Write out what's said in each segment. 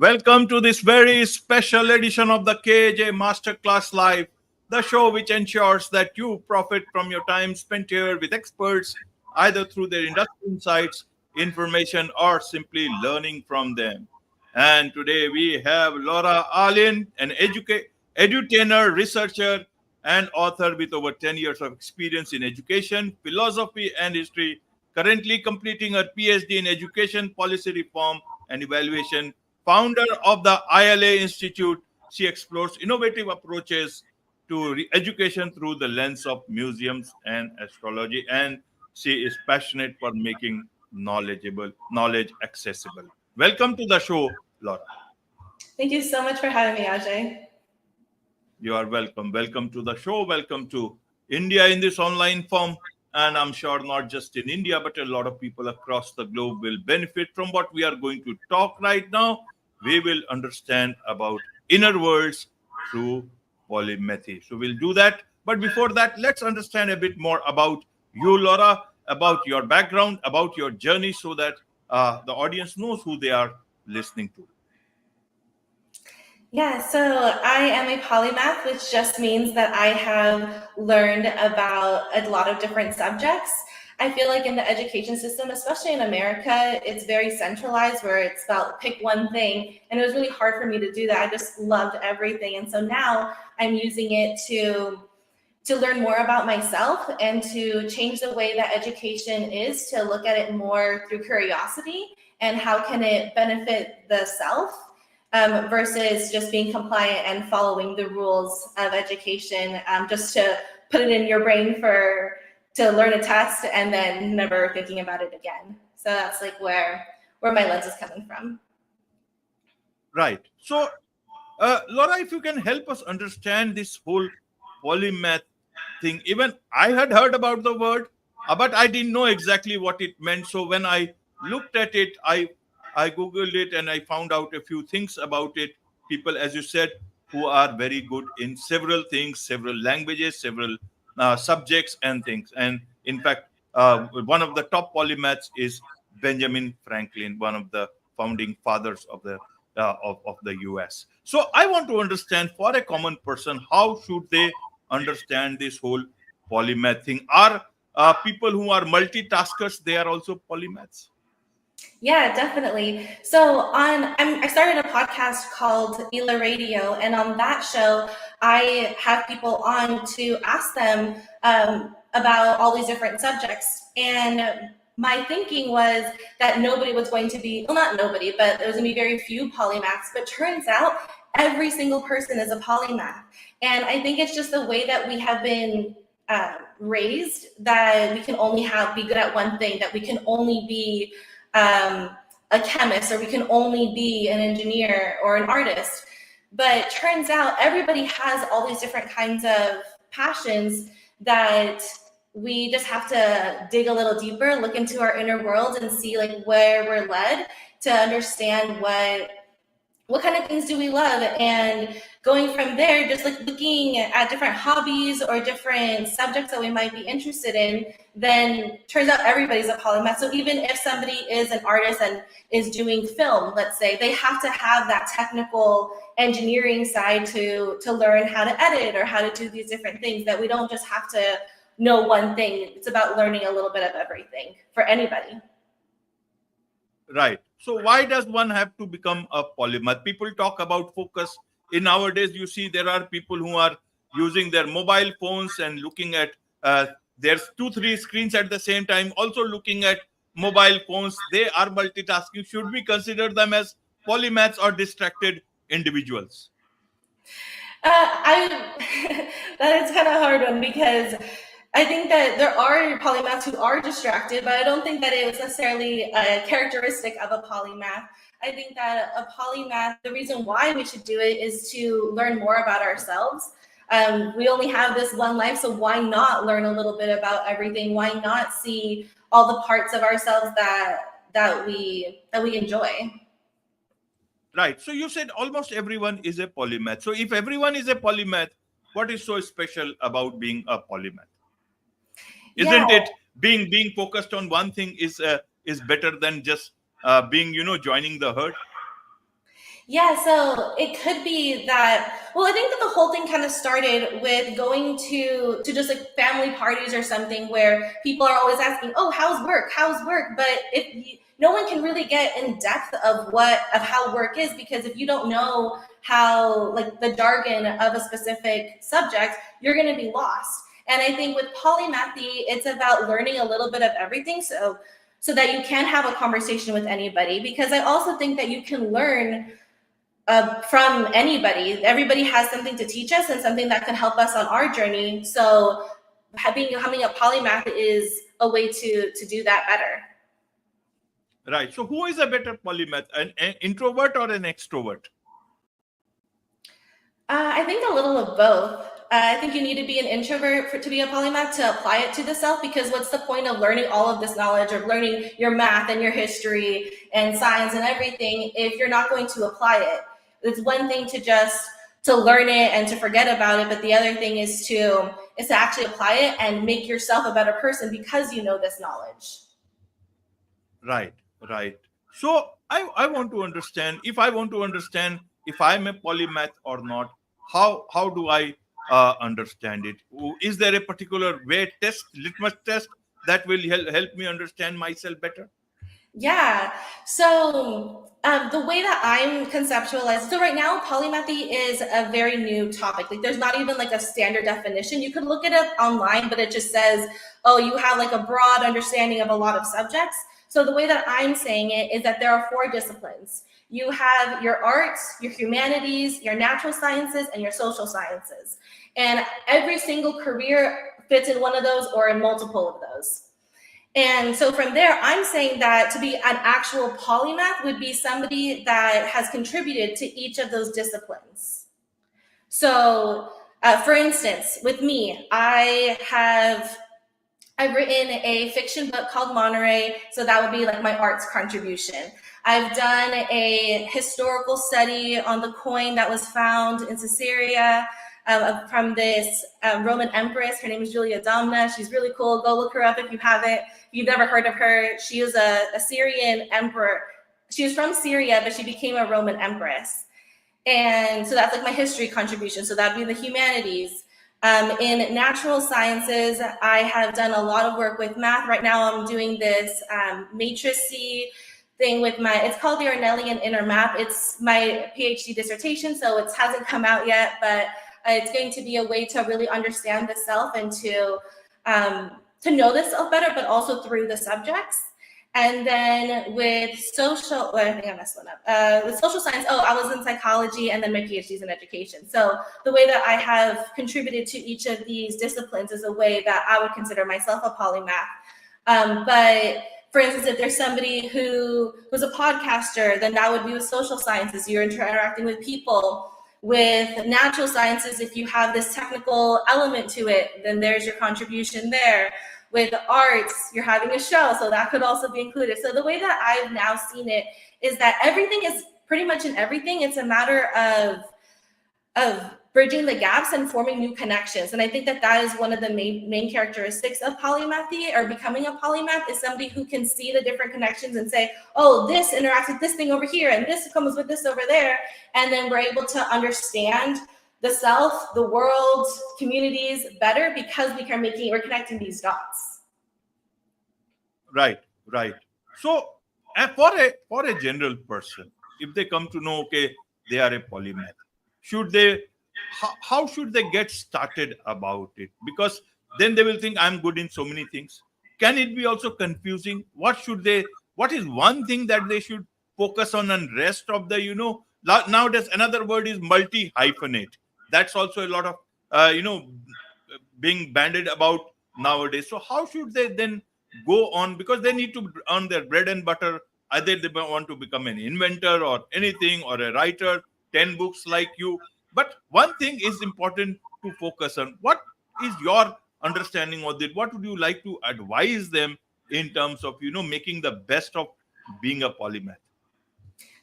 Welcome to this very special edition of the KJ Masterclass Live, the show which ensures that you profit from your time spent here with experts, either through their industry insights, information, or simply learning from them. And today we have Laura Alyn, an edutainer, researcher, and author with over 10 years of experience in education, philosophy, and history, currently completing her PhD in education policy reform and evaluation. Founder of the ILA Institute, she explores innovative approaches to education through the lens of museums and astrology, and she is passionate for making knowledge accessible. Welcome to the show, Laura. Thank you so much for having me, Ajay. You are welcome. Welcome to the show. Welcome to India in this online form. And I'm sure not just in India, but a lot of people across the globe will benefit from what we are going to talk right now. We will understand about inner worlds through polymathy. So we'll do that. But before that, let's understand a bit more about you, Laura, about your background, about your journey, so that the audience knows who they are listening to. Yeah, so I am a polymath, which just means that I have learned about a lot of different subjects. I feel like in the education system, especially in America, it's very centralized where it's about pick one thing. And it was really hard for me to do that. I just loved everything. And so now I'm using it to learn more about myself and to change the way that education is, to look at it more through curiosity and how can it benefit the self. Versus just being compliant and following the rules of education, just to put it in your brain to learn a test and then never thinking about it again. So that's like where my lens is coming from. Right. So, Laura, if you can help us understand this whole polymath thing. Even I had heard about the word, but I didn't know exactly what it meant. So when I looked at it, I googled it and I found out a few things about it. People, as you said, who are very good in several things, several languages, several subjects and things. And in fact, one of the top polymaths is Benjamin Franklin, one of the founding fathers of the US. So I want to understand, for a common person, how should they understand this whole polymath thing? Are people who are multitaskers, they are also polymaths? Yeah, definitely. So I started a podcast called Ela Radio, and on that show, I have people on to ask them about all these different subjects. And my thinking was that nobody was going to be, well, not nobody, but there was going to be very few polymaths. But turns out every single person is a polymath. And I think it's just the way that we have been raised, that we can only be good at one thing, that we can only be a chemist, or we can only be an engineer or an artist. But turns out everybody has all these different kinds of passions that we just have to dig a little deeper, look into our inner world and see like where we're led to understand what kind of things do we love, and going from there, just like looking at different hobbies or different subjects that we might be interested in, then turns out everybody's a polymath. So even if somebody is an artist and is doing film, let's say, they have to have that technical engineering side to learn how to edit or how to do these different things, that we don't just have to know one thing. It's about learning a little bit of everything for anybody. Right. So why does one have to become a polymath? People talk about focus. In nowadays, you see there are people who are using their mobile phones and looking at there's 2-3 screens at the same time, also looking at mobile phones. They are multitasking. Should we consider them as polymaths or distracted individuals? That is kind of a hard one, because I think that there are polymaths who are distracted, but I don't think that it was necessarily a characteristic of a polymath. I think that a polymath, the reason why we should do it is to learn more about ourselves. We only have this one life, so why not learn a little bit about everything? Why not see all the parts of ourselves that we enjoy? Right. So you said almost everyone is a polymath. So if everyone is a polymath, what is so special about being a polymath? Isn't it being focused on one thing is better than just being joining the herd? Yeah, so it could be that. Well, I think that the whole thing kind of started with going to just like family parties or something where people are always asking, "Oh, how's work? How's work?" But no one can really get in depth of how work is, because if you don't know how, like, the jargon of a specific subject, you're going to be lost. And I think with polymathy, it's about learning a little bit of everything, so that you can have a conversation with anybody. Because I also think that you can learn from anybody. Everybody has something to teach us and something that can help us on our journey. So having a polymath is a way to do that better. Right. So who is a better polymath, an introvert or an extrovert? I think a little of both. I think you need to be an introvert to be a polymath, to apply it to the self, because what's the point of learning all of this knowledge, of learning your math and your history and science and everything, if you're not going to apply it? It's one thing to learn it and to forget about it, but the other thing is to actually apply it and make yourself a better person because you know this knowledge. Right, right. So I want to understand, if I want to understand if I'm a polymath or not, how do I understand it? Is there a particular way test, litmus test that will help me understand myself better? Yeah. So the way that I'm conceptualized, so right now, polymathy is a very new topic. Like, there's not even like a standard definition. You could look it up online, but it just says, oh, you have like a broad understanding of a lot of subjects. So the way that I'm saying it is that there are 4 disciplines. You have your arts, your humanities, your natural sciences, and your social sciences. And every single career fits in one of those or in multiple of those. And so from there, I'm saying that to be an actual polymath would be somebody that has contributed to each of those disciplines. So, for instance, with me, I've written a fiction book called Monterey, so that would be like my arts contribution. I've done a historical study on the coin that was found in Caesarea, from this Roman empress. Her name is Julia Domna. She's really cool. Go look her up if you haven't. If you've never heard of her, she was a Syrian emperor. She was from Syria, but she became a Roman empress. And so that's like my history contribution. So that'd be the humanities. In natural sciences, I have done a lot of work with math. Right now, I'm doing this matricy thing with it's called the Ornellian inner map. It's my PhD dissertation, so it hasn't come out yet, but it's going to be a way to really understand the self and to know the self better, but also through the subjects. And then with social, well, I think I messed one up. With social science, I was in psychology, and then my PhD's in education. So the way that I have contributed to each of these disciplines is a way that I would consider myself a polymath. But for instance, if there's somebody who's a podcaster, then that would be with social sciences. You're interacting with people. With natural sciences, if you have this technical element to it, then there's your contribution there. With arts, you're having a show, so that could also be included. So the way that I've now seen it is that everything is pretty much in everything. It's a matter of bridging the gaps and forming new connections. And I think that is one of the main characteristics of polymathy, or becoming a polymath, is somebody who can see the different connections and say, oh, this interacts with this thing over here, and this comes with this over there. And then we're able to understand the self, the world, communities better because we're connecting these dots. Right, right. So for a general person, if they come to know, okay, they are a polymath, should they how should they get started about it? Because then they will think I'm good in so many things. Can it be also confusing? What is one thing that they should focus on, and rest of the, nowadays another word is multi hyphenate. That's also a lot of being banded about nowadays. So how should they then go on, because they need to earn their bread and butter? Either they want to become an inventor or anything, or a writer, 10 books like you. But one thing is important to focus on. What is your understanding of it? What would you like to advise them in terms of making the best of being a polymath?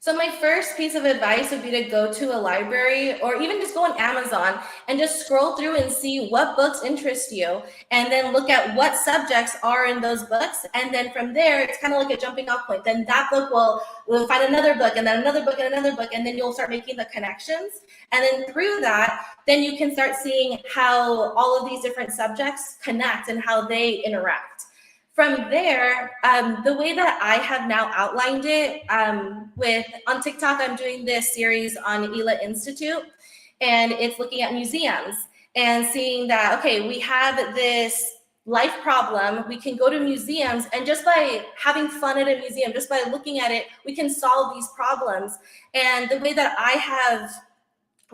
So my first piece of advice would be to go to a library or even just go on Amazon and just scroll through and see what books interest you, and then look at what subjects are in those books. And then from there, it's kind of like a jumping off point. Then that book will find another book and then another book and another book, and then you'll start making the connections. And then through that, then you can start seeing how all of these different subjects connect and how they interact. From there, the way that I have now outlined it, with on TikTok, I'm doing this series on Ela Institute, and it's looking at museums and seeing that, okay, we have this life problem. We can go to museums, and just by having fun at a museum, just by looking at it, we can solve these problems. And the way that I have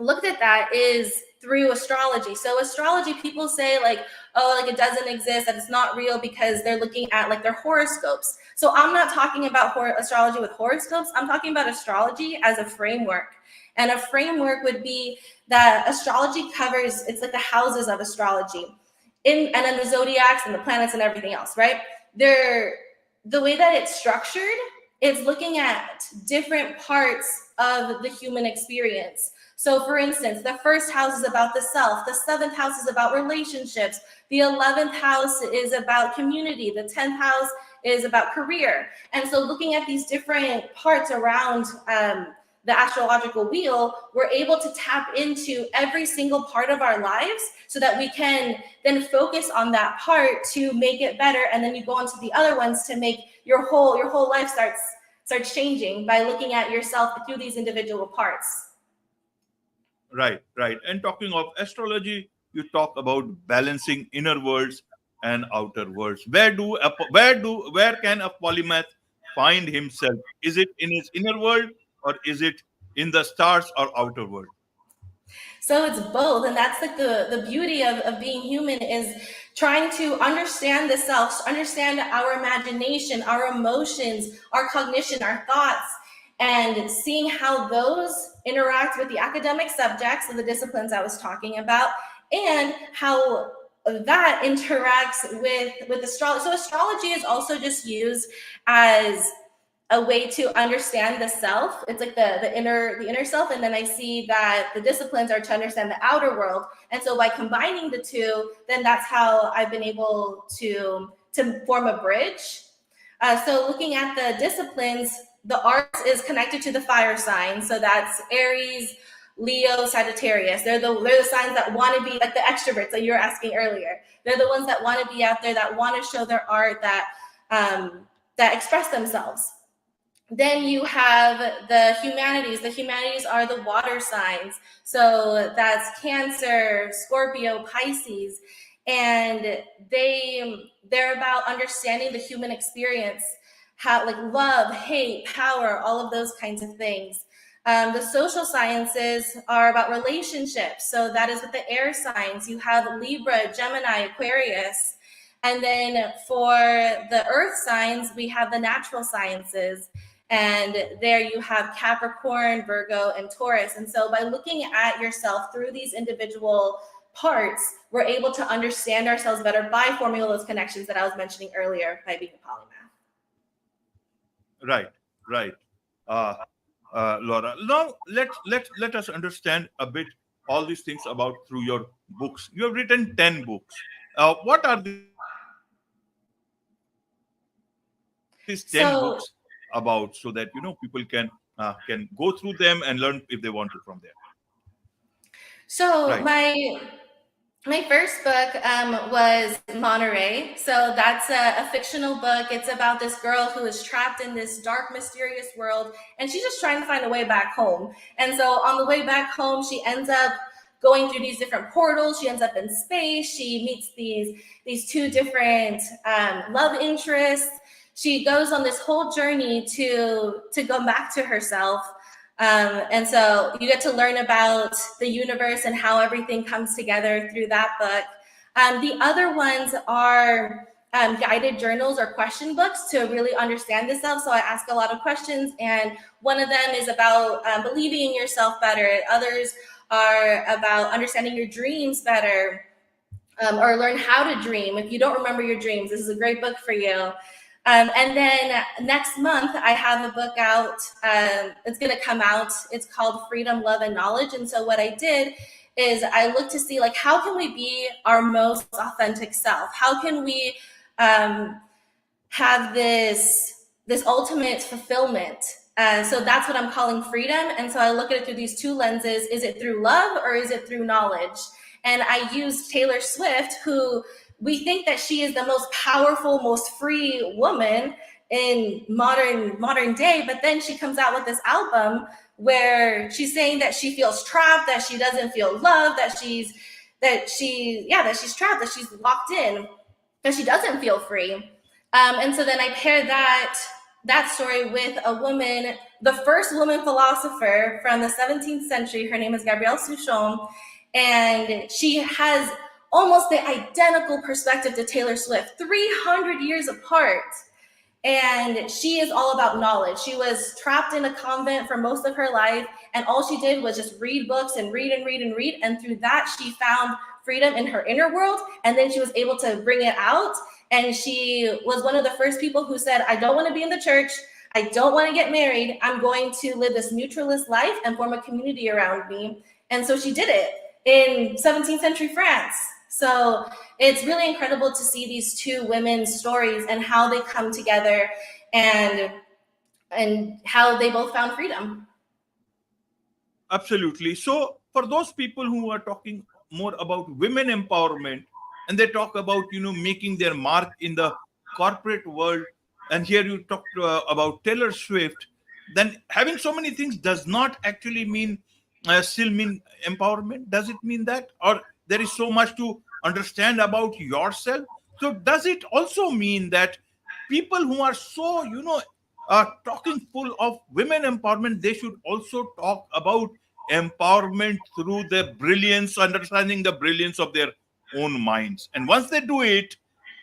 looked at that is through astrology. So astrology, people say like, oh, like it doesn't exist, that it's not real, because they're looking at like their horoscopes. So I'm not talking about astrology with horoscopes. I'm talking about astrology as a framework. And a framework would be that astrology covers, it's like the houses of astrology, and then the zodiacs and the planets and everything else, right? The way that it's structured, it's looking at different parts of the human experience. So for instance, the first house is about the self, the seventh house is about relationships, the 11th house is about community, the 10th house is about career. And so looking at these different parts around the astrological wheel, we're able to tap into every single part of our lives so that we can then focus on that part to make it better. And then you go on to the other ones to make your whole life starts changing by looking at yourself through these individual parts. Right, right. And talking of astrology, you talk about balancing inner worlds and outer worlds. Where can a polymath find himself? Is it in his inner world, or is it in the stars or outer world? So it's both. And that's like the beauty of being human, is trying to understand the self, understand our imagination, our emotions, our cognition, our thoughts, and seeing how those interact with the academic subjects of the disciplines I was talking about, and how that interacts with astrology. So astrology is also just used as a way to understand the self. It's like the inner self. And then I see that the disciplines are to understand the outer world. And so by combining the two, then that's how I've been able to form a bridge. So looking at the disciplines, the arts is connected to the fire signs. So that's Aries, Leo, Sagittarius. They're the signs that want to be like the extroverts that you were asking earlier. They're the ones that want to be out there, that want to show their art, that express themselves. Then you have the humanities. The humanities are the water signs. So that's Cancer, Scorpio, Pisces. And they're about understanding the human experience, how like love, hate, power, all of those kinds of things. The social sciences are about relationships. So that is with the air signs. You have Libra, Gemini, Aquarius. And then for the earth signs, we have the natural sciences. And there you have Capricorn, Virgo, and Taurus. And so by looking at yourself through these individual parts, we're able to understand ourselves better by forming all those connections that I was mentioning earlier by being a polymath. Right, right. Laura, now let us understand a bit all these things about through your books. You have written 10 books. What are these 10 books about, so that people can go through them and learn if they want to from there? So Right. my first book was Monterey. So that's a fictional book. It's about this girl who is trapped in this dark, mysterious world, and she's just trying to find a way back home. And so on the way back home, she ends up going through these different portals. She ends up in space. She meets these two different love interests. She goes on this whole journey to go back to herself. And so you get to learn about the universe and how everything comes together through that book. The other ones are guided journals or question books to really understand the self. So I ask a lot of questions, and one of them is about believing in yourself better. Others are about understanding your dreams better, or learn how to dream. If you don't remember your dreams, this is a great book for you. And then next month, I have a book out. It's going to come out. It's called Freedom, Love, and Knowledge. And so what I did is I looked to see, like, how can we be our most authentic self? How can we have this ultimate fulfillment? So that's what I'm calling freedom. And so I look at it through these two lenses. Is it through love or is it through knowledge? And I used Taylor Swift, who we think that she is the most powerful, most free woman in modern day, but then she comes out with this album where she's saying that she feels trapped, that she doesn't feel loved, that she's trapped, that she's locked in, that she doesn't feel free. And so then I pair that story with a woman, the first woman philosopher from the 17th century. Her name is Gabrielle Souchon, and she has almost the identical perspective to Taylor Swift, 300 years apart. And she is all about knowledge. She was trapped in a convent for most of her life, and all she did was just read books and read and read and read. And through that, she found freedom in her inner world, and then she was able to bring it out. And she was one of the first people who said, I don't want to be in the church. I don't want to get married. I'm going to live this neutralist life and form a community around me. And so she did it in 17th century France. So it's really incredible to see these two women's stories and how they come together and how they both found freedom. Absolutely. So for those people who are talking more about women empowerment, and they talk about, making their mark in the corporate world, and here you talked about Taylor Swift, then having so many things does not actually mean still mean empowerment. Does it mean that? Or there is so much to understand about yourself? So does it also mean that people who are so, talking full of women empowerment, they should also talk about empowerment through the brilliance, understanding the brilliance of their own minds? And once they do it,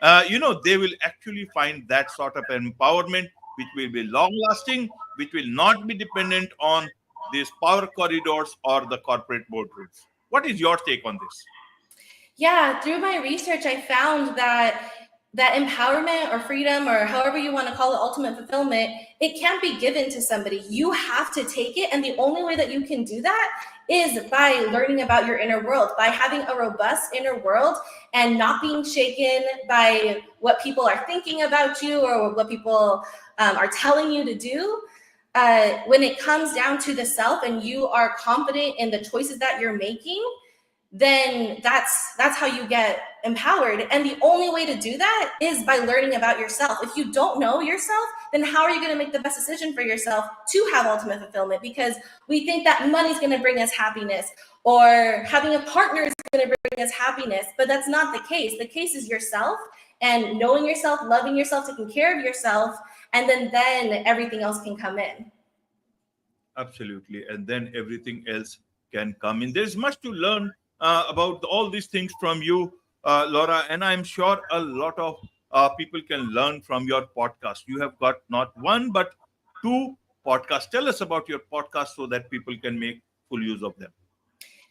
they will actually find that sort of empowerment which will be long lasting, which will not be dependent on these power corridors or the corporate boardrooms. What is your take on this? Yeah, through my research, I found that empowerment or freedom, or however you want to call it, ultimate fulfillment, it can't be given to somebody. You have to take it. And the only way that you can do that is by learning about your inner world, by having a robust inner world and not being shaken by what people are thinking about you or what people are telling you to do. When it comes down to the self and you are confident in the choices that you're making, then that's how you get empowered. And the only way to do that is by learning about yourself. If you don't know yourself, then how are you going to make the best decision for yourself to have ultimate fulfillment? Because we think that money's going to bring us happiness, or having a partner is going to bring us happiness, but that's not the case. The case is yourself, and knowing yourself, loving yourself, taking care of yourself, and then everything else can come in. Absolutely. And then everything else can come in. There's much to learn about all these things from you, Laura, and I'm sure a lot of people can learn from your podcast. You have got not one, but two podcasts. Tell us about your podcast so that people can make full use of them.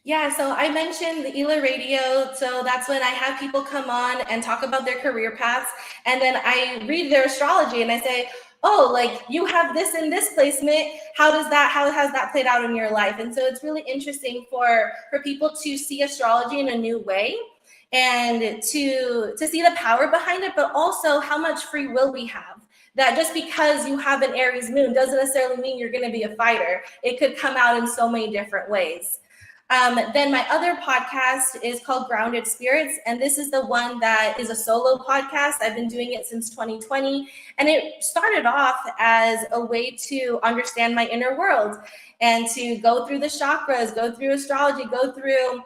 Yeah, so I mentioned the ELA radio. So that's when I have people come on and talk about their career paths. And then I read their astrology and I say, oh, like, you have this in this placement. How has that played out in your life? And so it's really interesting for people to see astrology in a new way and to see the power behind it, but also how much free will we have. That just because you have an Aries moon doesn't necessarily mean you're going to be a fighter. It could come out in so many different ways. Then my other podcast is called Grounded Spirits, and this is the one that is a solo podcast. I've been doing it since 2020, and it started off as a way to understand my inner world and to go through the chakras, go through astrology, go through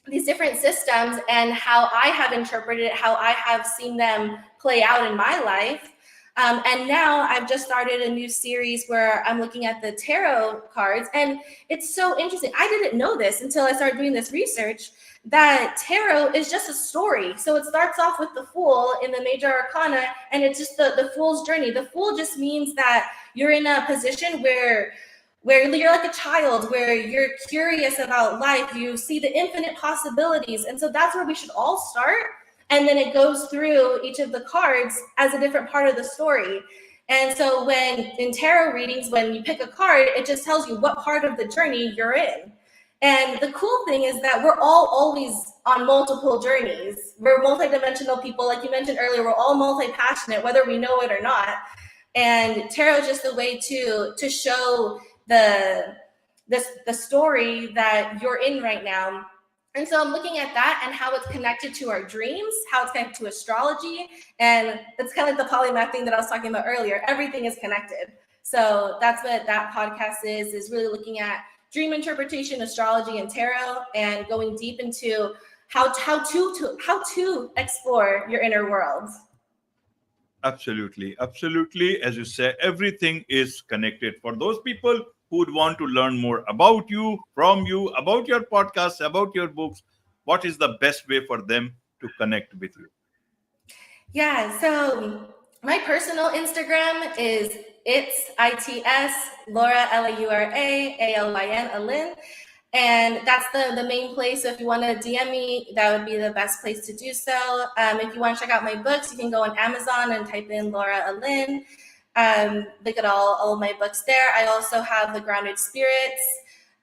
these different systems and how I have interpreted it, how I have seen them play out in my life. And now I've just started a new series where I'm looking at the tarot cards, and it's so interesting. I didn't know this until I started doing this research, that tarot is just a story. So it starts off with the Fool in the major arcana, and it's just the Fool's journey. The Fool just means that you're in a position where you're like a child, where you're curious about life, you see the infinite possibilities. And so that's where we should all start. and then it goes through each of the cards as a different part of the story. And so when in tarot readings, when you pick a card, it just tells you what part of the journey you're in. And the cool thing is that we're all always on multiple journeys. We're multidimensional people. Like you mentioned earlier, we're all multi-passionate, whether we know it or not. And tarot is just a way to show the story that you're in right now. And so I'm looking at that and how it's connected to our dreams, how it's connected to astrology. And it's kind of like the polymath thing that I was talking about earlier. Everything is connected. So that's what that podcast is really looking at dream interpretation, astrology, and tarot, and going deep into how to explore your inner world. Absolutely. Absolutely. As you say, everything is connected. For those people who would want to learn more about you, from you, about your podcast, about your books, what is the best way for them to connect with you? Yeah, so my personal Instagram is its Laura Laura Alyn. And that's the main place. So if you want to DM me, that would be the best place to do so. If you want to check out my books, you can go on Amazon and type in Laura Alyn. Look at all of my books there. I also have the Grounded Spirits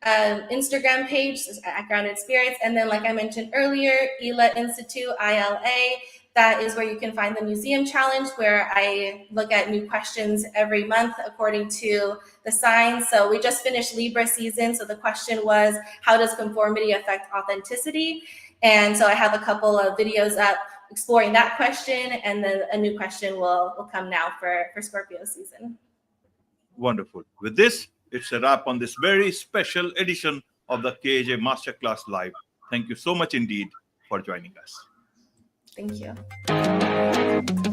Instagram page at Grounded Spirits. And then, like I mentioned earlier, ILA Institute, ILA. That is where you can find the museum challenge, where I look at new questions every month according to the signs. So we just finished Libra season. So the question was, how does conformity affect authenticity? And so I have a couple of videos up exploring that question. And then a new question will come now for Scorpio season. Wonderful. With this, it's a wrap on this very special edition of the KJ Masterclass Live. Thank you so much indeed for joining us. Thank you.